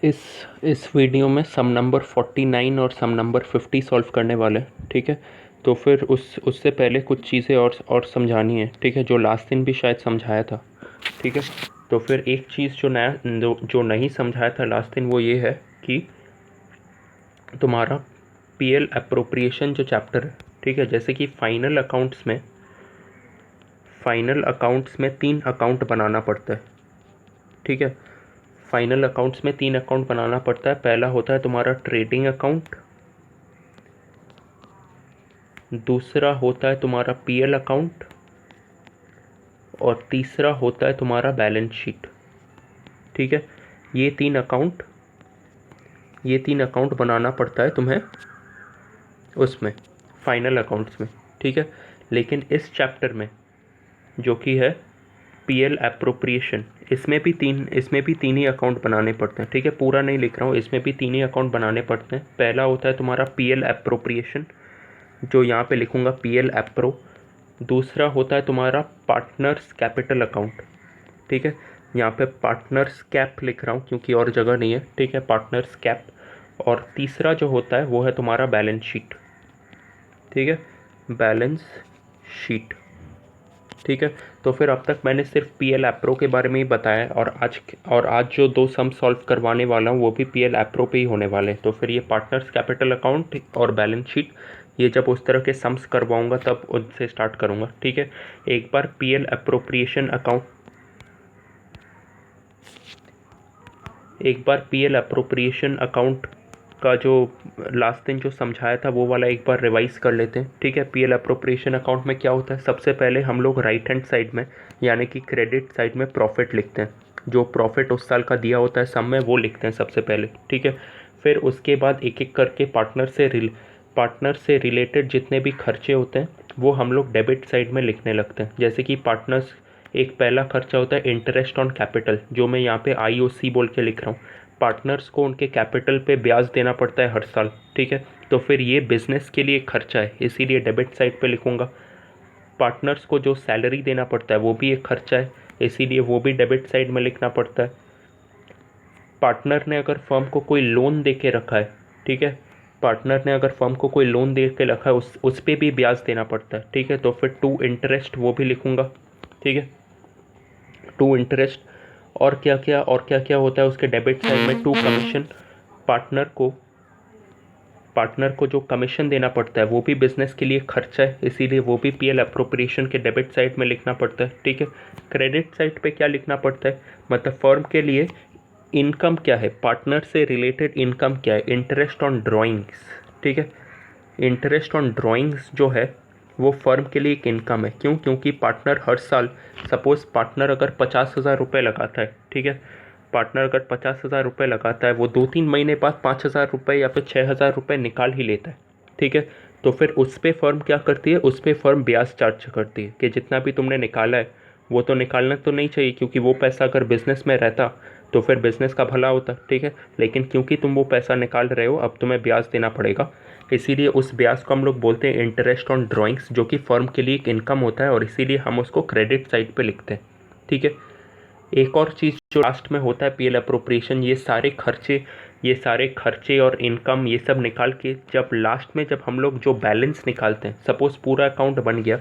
इस इस वीडियो में सम नंबर 49 और सम नंबर 50 सॉल्व करने वाले हैं। ठीक है, तो फिर उससे पहले कुछ चीज़ें और समझानी है। ठीक है, जो लास्ट दिन भी शायद समझाया था। ठीक है, तो फिर एक चीज़ जो नहीं समझाया था लास्ट दिन वो ये है कि तुम्हारा पीएल अप्रोप्रिएशन जो चैप्टर है, ठीक है, जैसे कि फाइनल अकाउंट्स में 3 अकाउंट बनाना पड़ता है। ठीक है, फाइनल अकाउंट्स में 3 अकाउंट बनाना पड़ता है। पहला होता है तुम्हारा ट्रेडिंग अकाउंट, दूसरा होता है तुम्हारा पीएल अकाउंट और तीसरा होता है तुम्हारा बैलेंस शीट। ठीक है, ये तीन अकाउंट बनाना पड़ता है तुम्हें उसमें फाइनल अकाउंट्स में। ठीक है, लेकिन इस चैप्टर में जो कि है पीएल एप्रोप्रिएशन, इसमें भी तीन ही अकाउंट बनाने पड़ते हैं। ठीक है, पूरा नहीं लिख रहा हूँ, इसमें भी 3 ही अकाउंट बनाने पड़ते हैं। पहला होता है तुम्हारा पीएल एप्रोप्रिएशन, जो यहाँ पे लिखूँगा पीएल एप्रो। दूसरा होता है तुम्हारा पार्टनर्स कैपिटल अकाउंट। ठीक है, यहाँ पे पार्टनर्स कैप लिख रहा हूँ क्योंकि और जगह नहीं है। ठीक है, पार्टनर्स कैप। और तीसरा जो होता है वो है तुम्हारा बैलेंस शीट। ठीक है, बैलेंस शीट। ठीक है, तो फिर अब तक मैंने सिर्फ पीएल एप्रो के बारे में ही बताया और आज जो 2 सम सॉल्व करवाने वाला हूँ वो भी पीएल एप्रो पे ही होने वाले हैं। तो फिर ये पार्टनर्स कैपिटल अकाउंट और बैलेंस शीट, ये जब उस तरह के सम्स करवाऊंगा तब उनसे स्टार्ट करूंगा। ठीक है, एक बार पीएल अप्रोप्रिएशन अकाउंट का जो लास्ट दिन जो समझाया था वो वाला एक बार रिवाइज कर लेते हैं। ठीक है, पीएल अप्रोप्रिएशन अकाउंट में क्या होता है, सबसे पहले हम लोग राइट हैंड साइड में यानी कि क्रेडिट साइड में प्रॉफिट लिखते हैं। जो प्रॉफिट उस साल का दिया होता है सम में वो लिखते हैं सबसे पहले। ठीक है, फिर उसके बाद एक एक करके पार्टनर से रिलेटेड जितने भी खर्चे होते हैं वो हम लोग डेबिट साइड में लिखने लगते हैं। जैसे कि पार्टनर्स, एक पहला खर्चा होता है इंटरेस्ट ऑन कैपिटल, जो मैं यहाँ पे आईओसी बोल के लिख रहा हूँ। पार्टनर्स को उनके कैपिटल पे ब्याज देना पड़ता है हर साल। ठीक है, तो फिर ये बिजनेस के लिए खर्चा है, इसीलिए डेबिट साइड पे लिखूंगा। पार्टनर्स को जो सैलरी देना पड़ता है वो भी एक खर्चा है, इसीलिए वो भी डेबिट साइड में लिखना पड़ता है। पार्टनर ने अगर फर्म को कोई लोन दे के रखा है, ठीक है, पार्टनर ने अगर फर्म को कोई लोन दे के रखा है उस पर भी ब्याज देना पड़ता है। ठीक है, तो फिर टू इंटरेस्ट वो भी लिखूंगा। ठीक है, टू इंटरेस्ट। और क्या क्या होता है उसके डेबिट साइड में, टू कमीशन। पार्टनर को जो कमीशन देना पड़ता है वो भी बिजनेस के लिए खर्चा है, इसीलिए वो भी पीएल अप्रोप्रिएशन के डेबिट साइड में लिखना पड़ता है। ठीक है, क्रेडिट साइड पे क्या लिखना पड़ता है, मतलब फर्म के लिए इनकम क्या है, पार्टनर से रिलेटेड इनकम क्या है, इंटरेस्ट ऑन ड्राइंग्स। ठीक है, इंटरेस्ट ऑन ड्राइंग्स जो है वो फर्म के लिए एक इनकम है। क्यों, क्योंकि पार्टनर हर साल, सपोज़ पार्टनर अगर 50,000 रुपये लगाता है, ठीक है, पार्टनर अगर 50,000 रुपये लगाता है, वो 2-3 महीने बाद 5,000 रुपये या फिर 6,000 रुपये निकाल ही लेता है। ठीक है, तो फिर उस पर फर्म क्या करती है, उस पर फर्म ब्याज चार्ज करती है कि जितना भी तुमने निकाला है वो तो निकालना तो नहीं चाहिए, क्योंकि वो पैसा अगर बिज़नेस में रहता तो फिर बिज़नेस का भला होता। ठीक है, लेकिन क्योंकि तुम वो पैसा निकाल रहे हो अब तुम्हें ब्याज देना पड़ेगा, इसीलिए उस ब्याज को हम लोग बोलते हैं इंटरेस्ट ऑन ड्राइंग्स, जो कि फर्म के लिए एक इनकम होता है और इसीलिए हम उसको क्रेडिट साइड पे लिखते हैं। ठीक है, एक और चीज़ जो लास्ट में होता है पीएल अप्रोप्रिएशन, ये सारे खर्चे और इनकम ये सब निकाल के जब लास्ट में जब हम लोग जो बैलेंस निकालते हैं, सपोज़ पूरा अकाउंट बन गया,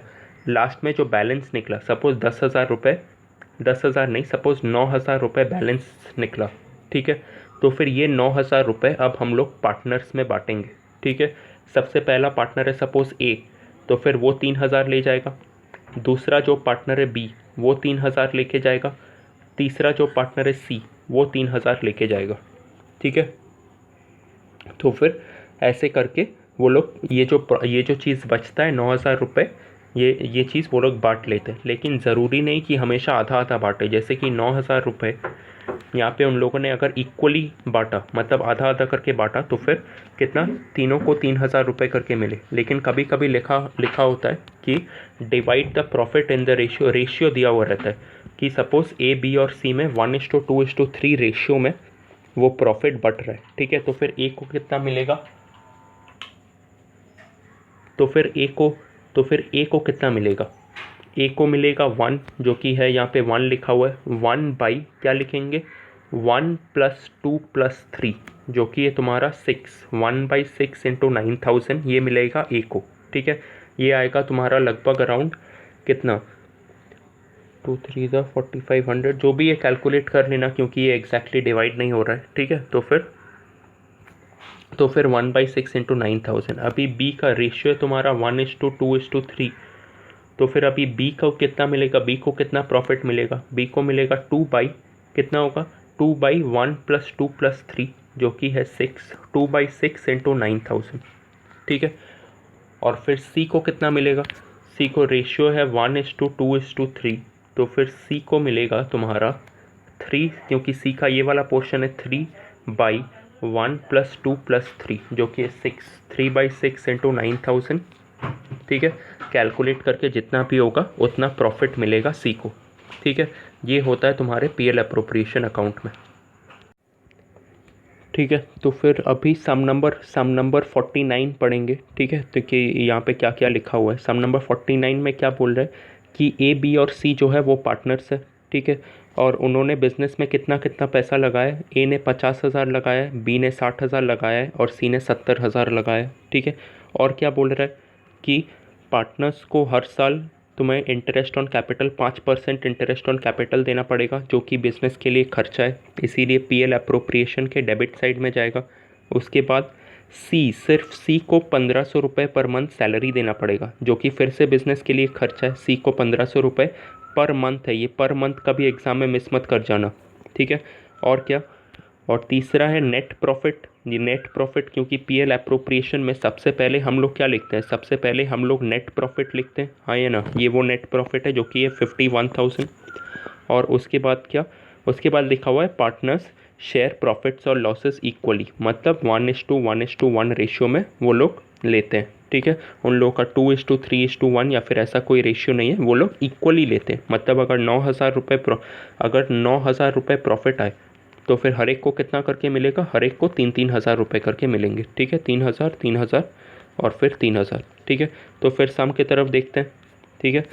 लास्ट में जो बैलेंस निकला, सपोज़ 10,000 रुपये, 10,000 नहीं, सपोज़ 9,000 रुपये बैलेंस निकला। ठीक है, तो फिर ये 9,000 रुपये अब हम लोग पार्टनर्स में बांटेंगे। ठीक है, सबसे पहला पार्टनर है सपोज़ ए, तो फिर वो 3,000 ले जाएगा। दूसरा जो पार्टनर है बी वो 3,000 लेके जाएगा। तीसरा जो पार्टनर है सी वो 3,000 लेके जाएगा। ठीक है, तो फिर ऐसे करके वो लोग ये जो चीज़ बचता है 9,000 रुपये, ये चीज़ वो लोग बांट लेते हैं। लेकिन ज़रूरी नहीं कि हमेशा आधा आधा बांटे, जैसे कि 9,000 रुपये यहाँ पे उन लोगों ने अगर इक्वली बांटा, मतलब आधा आधा करके बांटा, तो फिर कितना, तीनों को 3,000 रुपये करके मिले। लेकिन कभी कभी लिखा होता है कि divide the profit in the ratio दिया हुआ रहता है कि सपोज़ ए बी और सी में 1:2:3 रेशियो में वो प्रॉफिट बट रहा है। ठीक है, तो फिर ए को कितना मिलेगा, तो फिर ए को कितना मिलेगा, ए को मिलेगा 1, जो कि है यहाँ पे 1 लिखा हुआ है। 1 बाई क्या लिखेंगे, 1 + 2 + 3 जो कि ये तुम्हारा 6, 1/6 इंटू 9000 ये मिलेगा ए को, ठीक है। ये आएगा तुम्हारा लगभग अराउंड कितना, 2 3 ज़ा 4500, जो भी ये कैलकुलेट कर लेना क्योंकि ये एग्जैक्टली डिवाइड नहीं हो रहा है, ठीक है। तो फिर 1/6 इंटू 9000। अभी बी का रेशियो है तुम्हारा 1:2:3, तो फिर अभी बी को कितना मिलेगा, बी को कितना प्रॉफिट मिलेगा, बी को मिलेगा 2 बाई कितना होगा, 2/1 + 2 + 3 जो कि है 6, 2/6 इंटू 9000, ठीक है। और फिर सी को कितना मिलेगा, सी को रेशियो है 1:2:3, तो फिर सी को मिलेगा तुम्हारा 3, क्योंकि सी का ये वाला पोर्शन है 3/1 + 2 + 3 जो कि 6, 3/6 इंटू 9000, ठीक है। कैलकुलेट करके जितना भी होगा उतना प्रॉफिट मिलेगा सी को, ठीक है। ये होता है तुम्हारे पीएल अप्रोप्रिएशन अकाउंट में, ठीक है। तो फिर अभी सम नंबर 49 पढ़ेंगे, ठीक है। तो कि यहाँ पे क्या क्या लिखा हुआ है, सम नंबर 49 में क्या बोल रहा है कि ए बी और सी जो है वो पार्टनर्स है, ठीक है। और उन्होंने बिजनेस में कितना कितना पैसा लगाया, ए ने 50,000 लगाया, बी ने 60,000 लगाया और सी ने 70,000 लगाया, ठीक है। और क्या बोल रहा है कि पार्टनर्स को हर साल तुम्हें interest on capital 5% interest on capital देना पड़ेगा जो कि बिज़नेस के लिए खर्चा है, इसीलिए पीएल अप्रोप्रिएशन के डेबिट साइड में जाएगा। उसके बाद सिर्फ सी को 1500 रुपये पर मंथ सैलरी देना पड़ेगा जो कि फिर से बिज़नेस के लिए खर्चा है। सी को 1500 रुपये पर मंथ है, ये पर मंथ कभी एग्ज़ाम में मिस मत कर जाना, ठीक है। और क्या, और तीसरा है नेट प्रॉफिट। ये नेट प्रॉफिट क्योंकि पीएल अप्रोप्रिएशन में सबसे पहले हम लोग क्या लिखते हैं, सबसे पहले हम लोग नेट प्रॉफिट लिखते हैं, हाँ ये ना, ये वो नेट प्रॉफिट है जो कि है 51,000। और उसके बाद क्या, उसके बाद लिखा हुआ है पार्टनर्स शेयर प्रॉफिट्स और लॉसेस इक्वली, मतलब 1:1:1 रेशियो में वो लोग लेते हैं, ठीक है। उन लोगों का 2:3:1 या फिर ऐसा कोई रेशियो नहीं है, वो लोग इक्वली लेते हैं। मतलब अगर 9,000 रुपये प्रॉफिट आए तो फिर हर एक को कितना करके मिलेगा, हर एक को 3-3 हज़ार रुपये करके मिलेंगे, ठीक है। 3,000 3,000 और फिर 3,000, ठीक है। तो फिर सम की तरफ देखते हैं, ठीक है।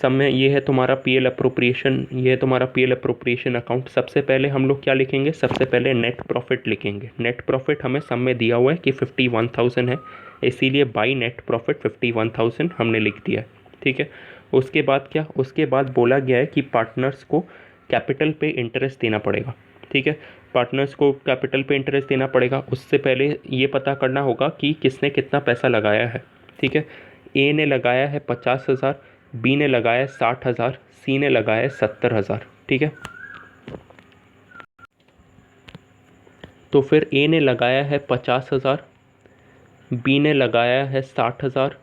सम में ये है तुम्हारा पीएल अप्रोप्रिएशन, ये है तुम्हारा पीएल अप्रोप्रिएशन अकाउंट। सबसे पहले हम लोग क्या लिखेंगे, सबसे पहले नेट प्रॉफिट लिखेंगे। नेट प्रॉफिट हमें सम में दिया हुआ है कि 51,000 है, इसीलिए बाई नेट प्रॉफिट 51,000 हमने लिख दिया, ठीक है। उसके बाद क्या, उसके बाद बोला गया है कि पार्टनर्स को कैपिटल पे इंटरेस्ट देना पड़ेगा, ठीक है। पार्टनर्स को कैपिटल पे इंटरेस्ट देना पड़ेगा, उससे पहले ये पता करना होगा कि किसने कितना पैसा लगाया है, ठीक है। ए ने लगाया है 50,000, बी ने लगाया 60,000, सी ने लगाया 70,000, ठीक है। तो फिर ए ने लगाया है 50,000, बी ने लगाया है 60,000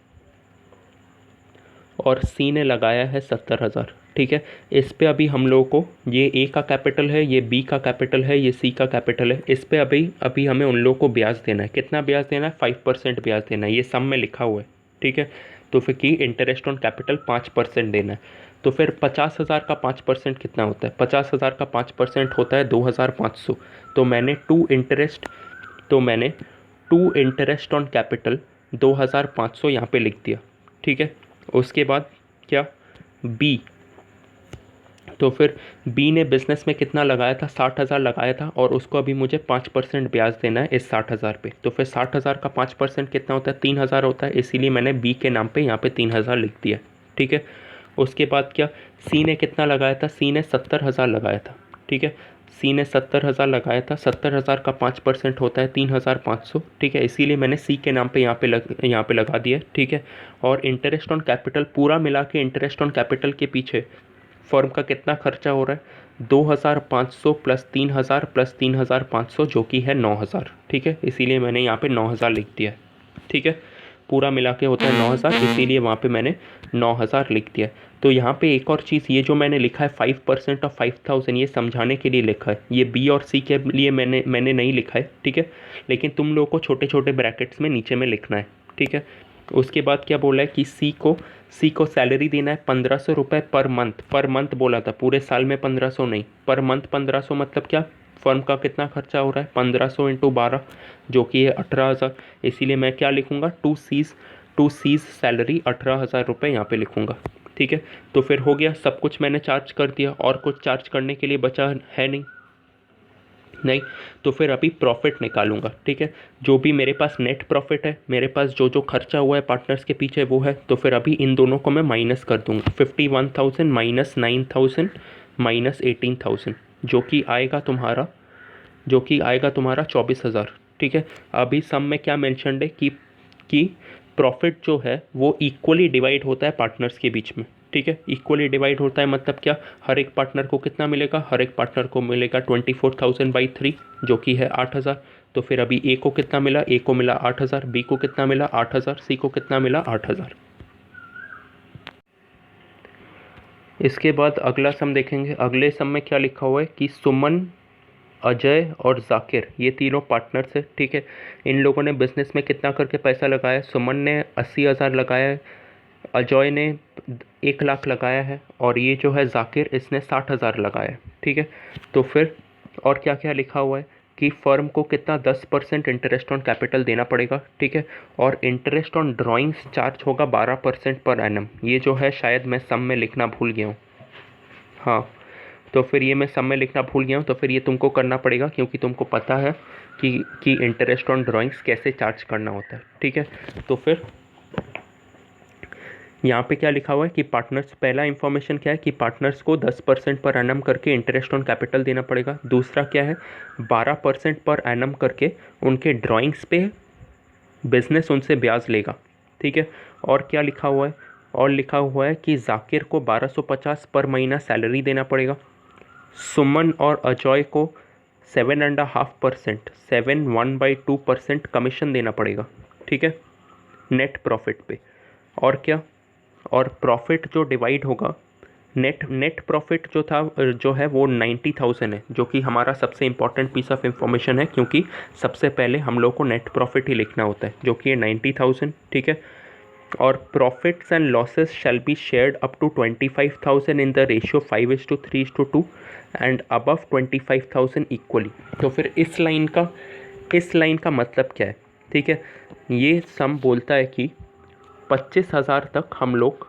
और सी ने लगाया है 70,000, ठीक है। इस पे अभी हम लोगों को, ये ए का कैपिटल है, ये बी का कैपिटल है, ये सी का कैपिटल है, इस पे अभी अभी हमें उन लोगों को ब्याज देना है। कितना ब्याज देना है, 5% ब्याज देना है, ये सम में लिखा हुआ है, ठीक है। तो फिर की इंटरेस्ट ऑन कैपिटल 5% देना है। तो फिर 50,000 का 5% कितना होता है, 50,000 का 5% होता है 2,500। तो मैंने टू इंटरेस्ट ऑन कैपिटल 2,500 यहाँ पे लिख दिया, ठीक है। उसके बाद क्या, बी, तो फिर बी ने बिज़नेस में कितना लगाया था, 60,000 लगाया था और उसको अभी मुझे 5% ब्याज देना है इस 60,000 पे। तो फिर 60,000 का 5% कितना होता है, 3,000 होता है, इसीलिए मैंने बी के नाम पे यहाँ पे 3,000 लिख दिया, ठीक है। उसके बाद क्या, सी ने कितना लगाया था, सी ने 70,000 लगाया था, ठीक है। सी ने 70,000 लगाया था, 70,000 का 5% होता है 3,500, ठीक है, इसीलिए मैंने सी के नाम पे यहाँ पे लगा दिया, ठीक है। और इंटरेस्ट ऑन कैपिटल पूरा मिला के, इंटरेस्ट ऑन कैपिटल के पीछे फर्म का कितना खर्चा हो रहा है, 2,500 + 3,000 + 3,500 जो कि है 9,000, ठीक है। इसीलिए मैंने यहाँ पे 9,000 लिख दिया है, ठीक है। पूरा मिला के होता है 9,000, इसीलिए वहाँ पे मैंने 9,000 लिख दिया। तो यहाँ पे एक और चीज़, ये जो मैंने लिखा है 5% ऑफ 5,000, ये समझाने के लिए लिखा है, ये बी और सी के लिए मैंने नहीं लिखा है, ठीक है। लेकिन तुम लोगों को छोटे छोटे ब्रैकेट्स में नीचे में लिखना है, ठीक है। उसके बाद क्या बोला है कि सी को सैलरी देना है 1,500 रुपये पर मंथ बोला था, पूरे साल में 1,500 नहीं, पर मंथ 1,500, मतलब क्या, फर्म का कितना खर्चा हो रहा है, 1,500 × 12 जो कि है 18,000। इसीलिए मैं क्या लिखूँगा, टू सीज सैलरी 18,000 रुपये यहाँ पे लिखूँगा, ठीक है। तो फिर हो गया, सब कुछ मैंने चार्ज कर दिया, और कुछ चार्ज करने के लिए बचा है नहीं, नहीं, तो फिर अभी प्रॉफिट निकालूंगा, ठीक है। जो भी मेरे पास नेट प्रॉफिट है, मेरे पास जो जो खर्चा हुआ है पार्टनर्स के पीछे वो है, तो फिर अभी इन दोनों को मैं माइनस कर दूंगा। 51,000 माइनस 9,000 माइनस 18,000, जो कि आएगा तुम्हारा 24,000, ठीक है। अभी सम में क्या मेंशन्ड है कि प्रॉफिट जो है वो इक्वली डिवाइड होता है पार्टनर्स के बीच में, ठीक है। इक्वली डिवाइड होता है मतलब क्या, हर एक पार्टनर को कितना मिलेगा, हर एक पार्टनर को मिलेगा 24,000/3 जो कि है 8,000। तो फिर अभी ए को कितना मिला, ए को मिला 8,000, बी को कितना मिला 8,000, सी को कितना मिला 8,000। इसके बाद अगला सम देखेंगे। अगले सम में क्या लिखा हुआ है कि सुमन, अजय और जाकिर ये तीनों पार्टनर्स है, ठीक है। इन लोगों ने बिजनेस में कितना करके पैसा लगाया, सुमन ने 80,000 लगाया है, अजय ने 1 लाख लगाया है, और ये जो है जाकिर इसने 60,000 लगाया है, ठीक है। तो फिर और क्या क्या लिखा हुआ है कि फर्म को कितना 10% इंटरेस्ट ऑन कैपिटल देना पड़ेगा, ठीक है। और इंटरेस्ट ऑन ड्राइंग्स चार्ज होगा 12% पर एनम। ये जो है शायद मैं सम में लिखना भूल गया हूँ, हाँ। तो फिर ये मैं सम में लिखना भूल गया हूँ, तो फिर ये तुमको करना पड़ेगा क्योंकि तुमको पता है कि इंटरेस्ट ऑन ड्राइंग्स कैसे चार्ज करना होता है, ठीक है। तो फिर यहाँ पे क्या लिखा हुआ है कि पार्टनर्स, पहला इंफॉर्मेशन क्या है कि पार्टनर्स को 10% पर एनम करके इंटरेस्ट ऑन कैपिटल देना पड़ेगा। दूसरा क्या है, 12% पर एनम करके उनके ड्राइंग्स पे बिजनेस उनसे ब्याज लेगा, ठीक है। और क्या लिखा हुआ है, और लिखा हुआ है कि जाकिर को 1250 पर महीना सैलरी देना पड़ेगा। सुमन और अजय को 7.5%, 7/1/2% कमीशन देना पड़ेगा, ठीक है, नेट प्रॉफिट पे। और क्या, और प्रॉफिट जो डिवाइड होगा, नेट प्रॉफिट जो है वो 90,000 है, जो कि हमारा सबसे इंपॉर्टेंट पीस ऑफ इंफॉर्मेशन है क्योंकि सबसे पहले हम लोग को नेट प्रॉफिट ही लिखना होता है, जो कि है 90,000, ठीक है। और profits and losses shall be shared up to 25,000 in the ratio 5:3:2 and above 25,000 equally. तो फिर इस लाइन का मतलब क्या है, ठीक है। ये सम बोलता है कि 25,000 तक हम लोग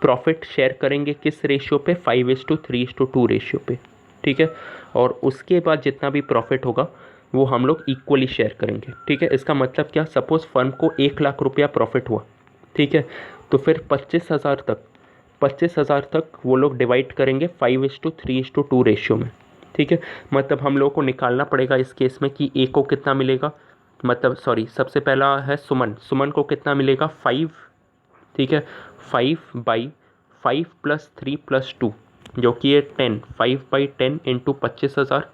प्रॉफिट शेयर करेंगे किस रेशियो पे, 5:3:2 रेशियो पे, ठीक है। और उसके बाद जितना भी प्रॉफिट होगा वो हम लोग इक्वली शेयर करेंगे, ठीक है। इसका मतलब क्या, सपोज फर्म को 1 लाख रुपया प्रॉफिट हुआ, ठीक है, तो फिर 25,000 तक वो लोग डिवाइड करेंगे 5:3:2 रेशियो में, ठीक है। मतलब हम लोग को निकालना पड़ेगा इस केस में कि ए को कितना मिलेगा, मतलब सॉरी, सबसे पहला है सुमन को कितना मिलेगा 5, ठीक है। 5/5 + 3 + 2 जो कि है 10, 5/10 इंटू 25,000,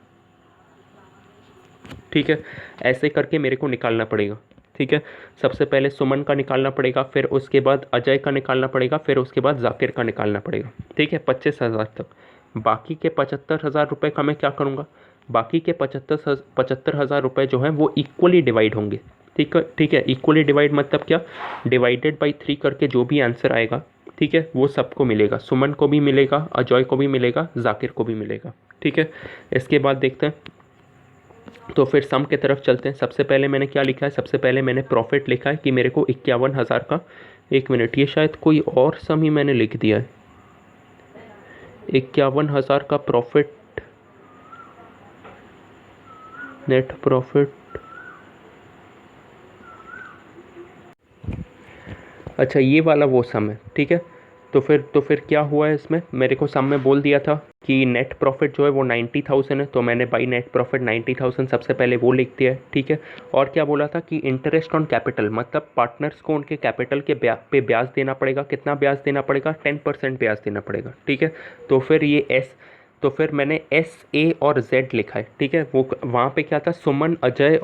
ठीक है। ऐसे करके मेरे को निकालना पड़ेगा, ठीक है। सबसे पहले सुमन का निकालना पड़ेगा, फिर उसके बाद अजय का निकालना पड़ेगा, फिर उसके बाद जाकिर का निकालना पड़ेगा, ठीक है, 25,000 तक। बाकी के 75,000 रुपये का मैं क्या करूँगा, बाकी के 75,000 रुपये जो हैं वो इक्वली डिवाइड होंगे, ठीक है। इक्वली डिवाइड मतलब क्या, डिवाइडेड बाई 3 करके जो भी आंसर आएगा, ठीक है, वो सबको मिलेगा, सुमन को भी मिलेगा, अजय को भी मिलेगा, जाकिर को भी मिलेगा, ठीक है। इसके बाद देखते हैं, तो फिर सम की तरफ चलते हैं। सबसे पहले मैंने क्या लिखा है, सबसे पहले मैंने प्रॉफिट लिखा है कि मेरे को 51,000 का, 1 मिनट, ये शायद कोई और सम ही मैंने लिख दिया है, 51,000 का प्रॉफिट, नेट प्रॉफिट, अच्छा ये वाला वो सम है, ठीक है। तो फिर क्या हुआ है, इसमें मेरे को सम में बोल दिया था कि नेट प्रॉफिट जो है वो 90,000 है, तो मैंने बाई नेट प्रॉफिट 90,000 सबसे पहले वो लिख दिया है, ठीक है। और क्या बोला था कि इंटरेस्ट ऑन कैपिटल, मतलब पार्टनर्स को उनके कैपिटल के पे ब्याज देना पड़ेगा, कितना ब्याज देना पड़ेगा, 10% ब्याज देना पड़ेगा, ठीक है। तो फिर ये तो फिर मैंने एस, ए और जेड लिखा है, ठीक है। वो वहाँ पे क्या था, सुमन अजय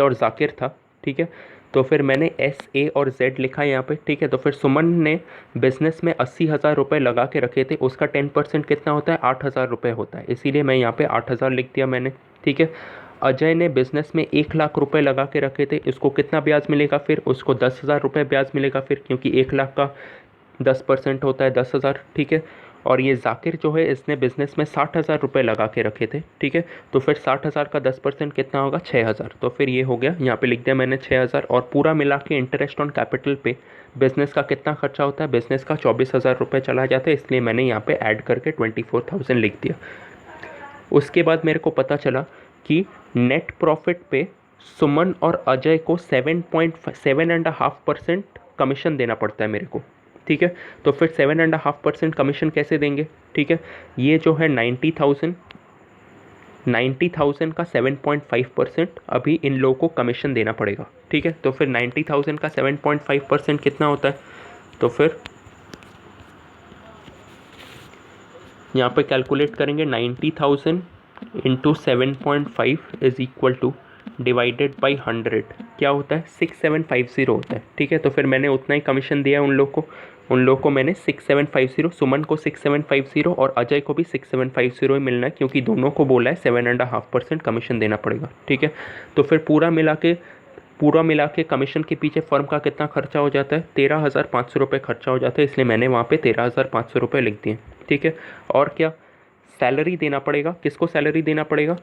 और जाकिर था, ठीक है। तो फिर मैंने एस, ए और जेड लिखा है यहाँ पे, ठीक है। तो फिर सुमन ने बिजनेस में 80,000 रुपये लगा के रखे थे, उसका 10% कितना होता है, 8,000 रुपये होता है, इसीलिए मैं यहाँ पे 8,000 लिख दिया मैंने, ठीक है। अजय ने बिजनेस में 1 लाख रुपये लगा के रखे थे, उसको कितना ब्याज मिलेगा, फिर उसको 10,000 रुपये ब्याज मिलेगा, फिर क्योंकि 1 लाख का 10% होता है 10,000, ठीक है। और ये जाकिर जो है इसने बिजनेस में 60,000 रुपये लगा के रखे थे, ठीक है। तो फिर 60,000 का 10% कितना होगा, 6,000। तो फिर ये हो गया, यहाँ पे लिख दिया मैंने 6,000। और पूरा मिला के इंटरेस्ट ऑन कैपिटल पे बिजनेस का कितना खर्चा होता है, बिजनेस का 24,000 रुपये चला जाता है, इसलिए मैंने यहाँ पे ऐड करके 24,000 लिख दिया। उसके बाद मेरे को पता चला कि नेट प्रॉफिट पे सुमन और अजय को 7.7.5% कमीशन देना पड़ता है मेरे को, ठीक है। तो फिर 7.5% कमीशन कैसे देंगे, ठीक है। ये जो है 90,000 का 7.5% अभी इन लोगों को कमीशन देना पड़ेगा, ठीक है। तो फिर 90,000 का 7.5% कितना होता है, तो फिर यहाँ पे कैलकुलेट करेंगे 90,000 into 7.5 is equal two divided by 100 क्या होता है 6750 होता है, ठीक है। तो फिर मैंने उतना ही कमीशन दिया उन लोग को मैंने 6750, सुमन को 6750 और अजय को भी 6750 ही मिलना है, क्योंकि दोनों को बोला है 7.5% कमीशन देना पड़ेगा, ठीक है। तो फिर पूरा मिला के कमीशन के पीछे फर्म का कितना खर्चा हो जाता है, 13,500 रुपये खर्चा हो जाता है, इसलिए मैंने वहाँ पे 13,500 रुपये लिख दिए, ठीक है। और क्या, सैलरी देना पड़ेगा, किसको सैलरी देना पड़ेगा,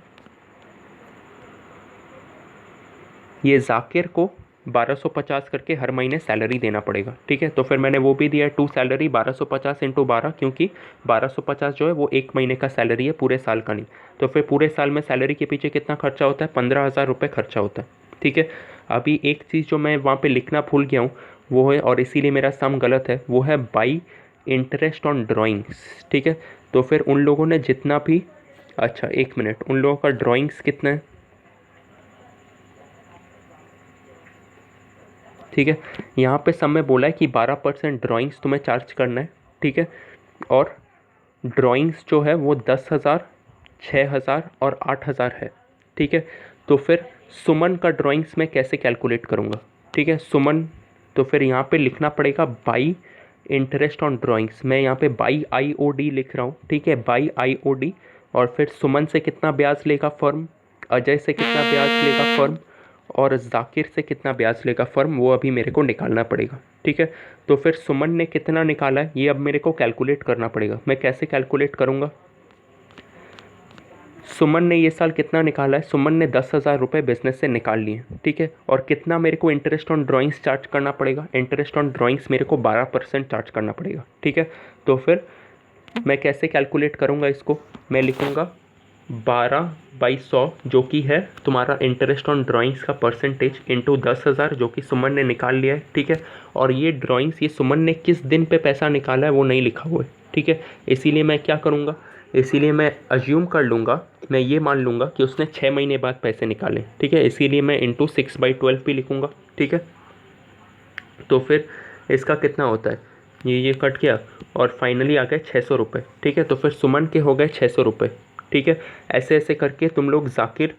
ये जाकिर को 1250 करके हर महीने सैलरी देना पड़ेगा, ठीक है। तो फिर मैंने वो भी दिया है, 2 सैलरी 1250 इंटू 12, क्योंकि 1250 जो है वो 1 महीने का सैलरी है, पूरे साल का नहीं। तो फिर पूरे साल में सैलरी के पीछे कितना खर्चा होता है, 15,000 रुपये खर्चा होता है, ठीक है। अभी एक चीज़ जो मैं वहाँ पे लिखना भूल गया हूँ वो है, और इसीलिए मेरा सम गलत है, वो है बाई इंटरेस्ट ऑन ड्राइंग्स, ठीक है। तो फिर उन लोगों ने जितना भी, अच्छा 1 मिनट, उन लोगों का ड्राइंग्स कितना है, ठीक है। यहाँ पे सब में बोला है कि 12% ड्राइंग्स तुम्हें चार्ज करना है, ठीक है। और ड्राइंग्स जो है वो 10,000, 6,000 और 8,000 है, ठीक है। तो फिर सुमन का ड्राइंग्स मैं कैसे कैलकुलेट करूँगा, ठीक है, सुमन, तो फिर यहाँ पे लिखना पड़ेगा बाई इंटरेस्ट ऑन ड्राइंग्स, मैं यहाँ पे बाई IOD लिख रहा हूँ, ठीक है, बाई IOD। और फिर सुमन से कितना ब्याज लेगा फर्म, अजय से कितना ब्याज लेगा फर्म, और जाकिर से कितना ब्याज लेगा फर्म, वो अभी मेरे को निकालना पड़ेगा, ठीक है। तो फिर सुमन ने कितना निकाला है ये अब मेरे को कैलकुलेट करना पड़ेगा, मैं कैसे कैलकुलेट करूँगा, सुमन ने ये साल कितना निकाला है, सुमन ने 10,000 रुपये बिजनेस से निकाल लिए, ठीक है। और कितना मेरे को इंटरेस्ट ऑन ड्राइंग्स चार्ज करना पड़ेगा, इंटरेस्ट ऑन ड्राइंग्स मेरे को 12% चार्ज करना पड़ेगा, ठीक है। तो फिर मैं कैसे कैलकुलेट करूँगा इसको, मैं लिखूँगा 12/100 जो कि है तुम्हारा इंटरेस्ट ऑन ड्राइंग्स का परसेंटेज इंटू 10,000 जो कि सुमन ने निकाल लिया है, ठीक है। और ये ड्राइंग्स, ये सुमन ने किस दिन पे पैसा निकाला है वो नहीं लिखा हुआ है, ठीक है। इसीलिए मैं क्या करूँगा, इसीलिए मैं अज्यूम कर लूँगा, मैं ये मान लूँगा कि उसने 6 महीने बाद पैसे निकाले, ठीक है। इसीलिए मैं इंटू 6/12 भी लिखूँगा, ठीक है। तो फिर इसका कितना होता है, ये कट गया और फाइनली आ गए 600 रुपये, ठीक है। तो फिर सुमन के हो गए 600 रुपये, ठीक है। ऐसे ऐसे करके तुम लोग जाकिर,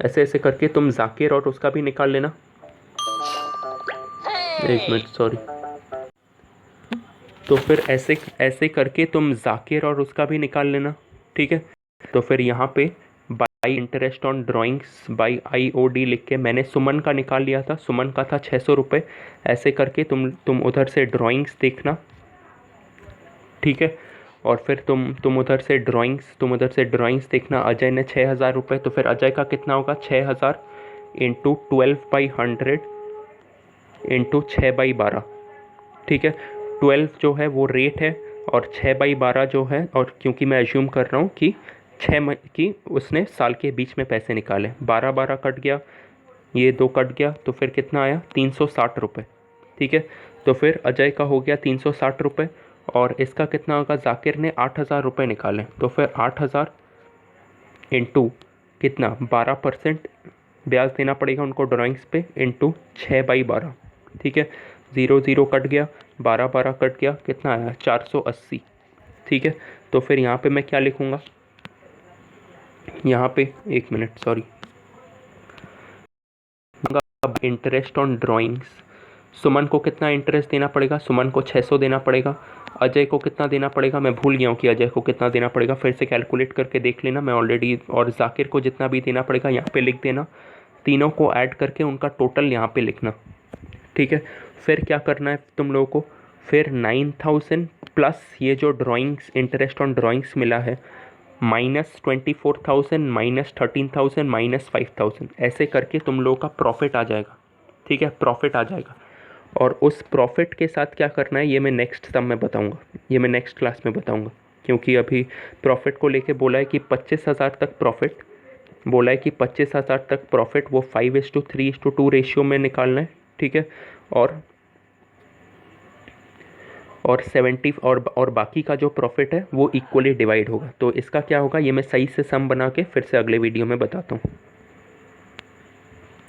ऐसे ऐसे करके तुम जाकिर और उसका भी निकाल लेना, 1 मिनट सॉरी। तो फिर ऐसे ऐसे करके तुम जाकिर और उसका भी निकाल लेना, ठीक है। तो फिर यहाँ पे by interest on drawings by IOD लिख के मैंने सुमन का निकाल लिया था, सुमन का था 600 रुपये। ऐसे करके तुम उधर से ड्राइंग्स देखना, ठीक है। और फिर तुम उधर से ड्राइंग्स देखना, अजय ने 6,000 रुपये, तो फिर अजय का कितना होगा, 6,000 इंटू 12/100 इंटू 6/12, ठीक है। 12 जो है वो रेट है और 6/12 जो है, और क्योंकि मैं एज्यूम कर रहा हूँ कि 6 की उसने साल के बीच में पैसे निकाले, 12 कट गया, ये 2 कट गया, तो फिर कितना आया 360 रुपये, ठीक है। तो फिर अजय का हो गया 360 रुपये, और इसका कितना होगा, जाकिर ने 8,000 रुपये निकाले, तो फिर 8,000 इंटू कितना 12% ब्याज देना पड़ेगा उनको ड्राइंग्स पे, इंटू 6/12, ठीक है। 0 0 कट गया, 12 कट गया, कितना आया 480, ठीक है। तो फिर यहाँ पे मैं क्या लिखूँगा, यहाँ पे 1 मिनट सॉरी, अब इंटरेस्ट ऑन ड्राइंग्स, सुमन को कितना इंटरेस्ट देना पड़ेगा, सुमन को 600 देना पड़ेगा, अजय को कितना देना पड़ेगा, मैं भूल गया हूँ कि अजय को कितना देना पड़ेगा, फिर से कैलकुलेट करके देख लेना मैं ऑलरेडी, और जाकिर को जितना भी देना पड़ेगा यहाँ पे लिख देना, तीनों को ऐड करके उनका टोटल यहाँ पे लिखना, ठीक है। फिर क्या करना है तुम लोगों को, फिर 9,000 प्लस ये जो ड्राइंग्स इंटरेस्ट ऑन ड्राइंग्स मिला है, -24,000 -13,000 -5,000, ऐसे करके तुम लोगों का प्रॉफिट आ जाएगा, ठीक है, प्रॉफिट आ जाएगा। और उस प्रॉफिट के साथ क्या करना है ये मैं नेक्स्ट सब में बताऊंगा, ये मैं नेक्स्ट क्लास में बताऊंगा, क्योंकि अभी प्रॉफिट को लेके बोला है कि 25,000 तक प्रॉफिट, बोला है कि 25,000 तक प्रॉफिट वो 5:3:2 रेशियो में निकालना है, ठीक है। और 70 और बाकी का जो प्रॉफिट है वो इक्वली डिवाइड होगा। तो इसका क्या होगा ये मैं सही से सम बना के फिर से अगले वीडियो में बताता हूँ।